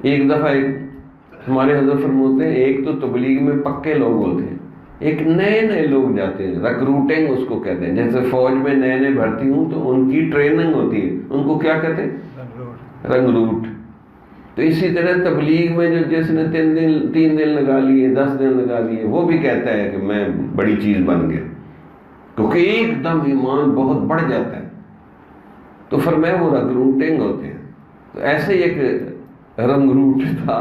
ایک دفعہ ہمارے حضرت فرماتے ہیں ایک تو تبلیغ میں پکے لوگ ہوتے ہیں، ایک نئے نئے لوگ جاتے ہیں، ریکروٹنگ اس کو کہتے ہیں، جیسے فوج میں نئے نئے بھرتی ہوں تو ان کی ٹریننگ ہوتی ہے، ان کو کیا کہتے ہیں؟ رنگروٹ۔ تو اسی طرح تبلیغ میں جو جس نے 3 دن لگا لیے، 10 دن لگا لیے، وہ بھی کہتا ہے کہ میں بڑی چیز بن گیا، کیونکہ ایک دم ایمان بہت بڑھ جاتا ہے۔ تو فرمایا وہ ریکروٹنگ ہوتے ہیں۔ تو ایسے ہی ایک رنگروٹ تھا،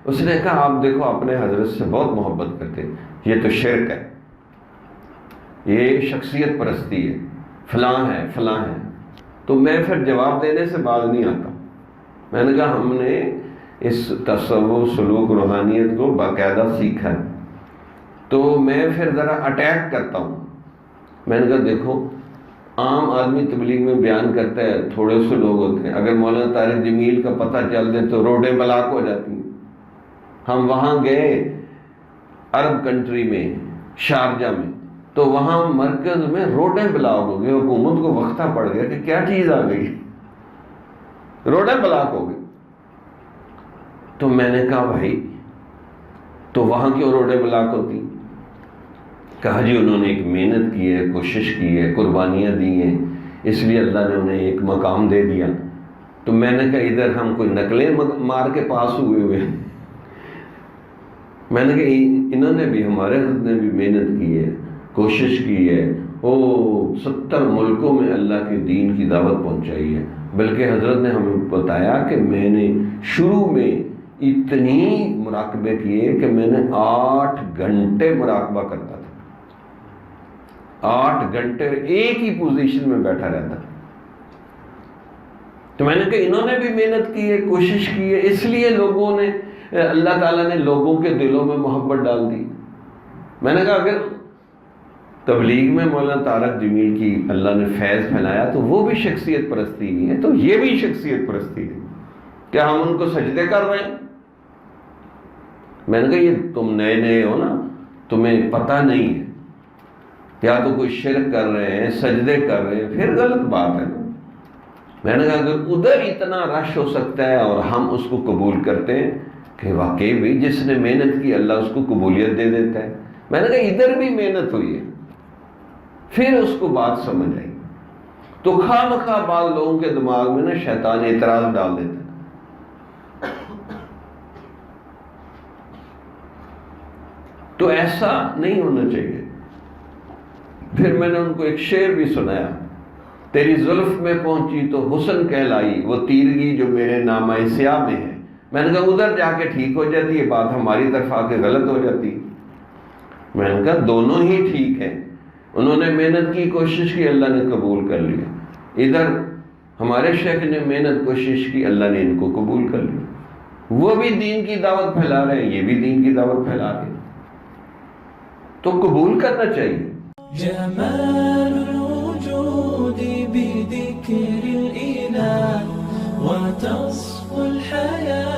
اس نے کہا آپ دیکھو اپنے حضرت سے بہت محبت کرتے، یہ تو شرک ہے، یہ شخصیت پرستی ہے، فلاں ہے فلاں ہے۔ تو میں پھر جواب دینے سے باز نہیں آتا، میں نے کہا ہم نے اس تصوف سلوک روحانیت کو باقاعدہ سیکھا ہے، تو میں پھر ذرا اٹیک کرتا ہوں۔ میں نے کہا دیکھو عام آدمی تبلیغ میں بیان کرتا ہے، تھوڑے سے لوگ ہوتے ہیں، اگر مولانا طارق جمیل کا پتہ چل دے تو روڈیں بلاک ہو جاتی ہیں۔ ہم وہاں گئے عرب کنٹری میں، شارجہ میں، تو وہاں مرکز میں روڈیں بلاک ہو گئی، حکومت کو وقتہ پڑ گیا کہ کیا چیز آ گئی، روڈیں بلاک ہو گئی۔ تو میں نے کہا بھائی تو وہاں کیوں روڈیں بلاک ہوتی؟ کہا جی انہوں نے ایک محنت کی ہے، کوشش کی ہے، قربانیاں دی ہیں، اس لیے اللہ نے انہیں ایک مقام دے دیا۔ تو میں نے کہا ادھر ہم کوئی نقلیں مار کے پاس ہوئے ہیں؟ میں نے کہا انہوں نے بھی، ہمارے حضرت نے بھی محنت کی ہے، کوشش کی ہے، 70 ملکوں میں اللہ کے دین کی دعوت پہنچائی ہے، بلکہ حضرت نے ہمیں بتایا کہ میں نے شروع میں اتنی مراقبے کیے کہ میں نے 8 گھنٹے مراقبہ کرتا تھا، 8 گھنٹے ایک ہی پوزیشن میں بیٹھا رہتا۔ تو میں نے کہا انہوں نے بھی محنت کی ہے، کوشش کی ہے، اس لیے لوگوں نے، اللہ تعالیٰ نے لوگوں کے دلوں میں محبت ڈال دی۔ میں نے کہا اگر تبلیغ میں مولانا طارق جمیل کی اللہ نے فیض پھیلایا تو وہ بھی شخصیت پرستی نہیں ہے، تو یہ بھی شخصیت پرستی نہیں، کیا ہم ان کو سجدے کر رہے ہیں؟ میں نے کہا یہ تم نئے نئے ہو نا، تمہیں پتہ نہیں ہے، یا تو کوئی شرک کر رہے ہیں، سجدے کر رہے ہیں، پھر غلط بات ہے۔ میں نے کہا اگر ادھر اتنا رش ہو سکتا ہے اور ہم اس کو قبول کرتے ہیں کہ واقعی بھی جس نے محنت کی اللہ اس کو قبولیت دے دیتا ہے، میں نے کہا ادھر بھی محنت ہوئی ہے، پھر اس کو بات سمجھ آئی۔ تو خواہ مخواہ بعض لوگوں کے دماغ میں نا شیطان اعتراض ڈال دیتا ہے، تو ایسا نہیں ہونا چاہیے۔ پھر میں نے ان کو ایک شعر بھی سنایا، تیری زلف میں پہنچی تو حسن کہلائی، وہ تیرگی جو میرے نامہ سیاہ میں ہے۔ میں نے کہا ادھر جا کے ٹھیک ہو جاتی ہے بات، ہماری طرف آ کے غلط ہو جاتی۔ میں نے کہا دونوں ہی ٹھیک ہیں، انہوں نے محنت کی، کوشش کی، اللہ نے قبول کر لیا، ادھر ہمارے شیخ نے محنت کوشش کی، اللہ نے ان کو قبول کر لیا، وہ بھی دین کی دعوت پھیلا رہے ہیں، یہ بھی دین کی دعوت پھیلا رہے ہیں، تو قبول کرنا چاہیے۔ جمال الوجود بذكر الإله وتصفو الحياة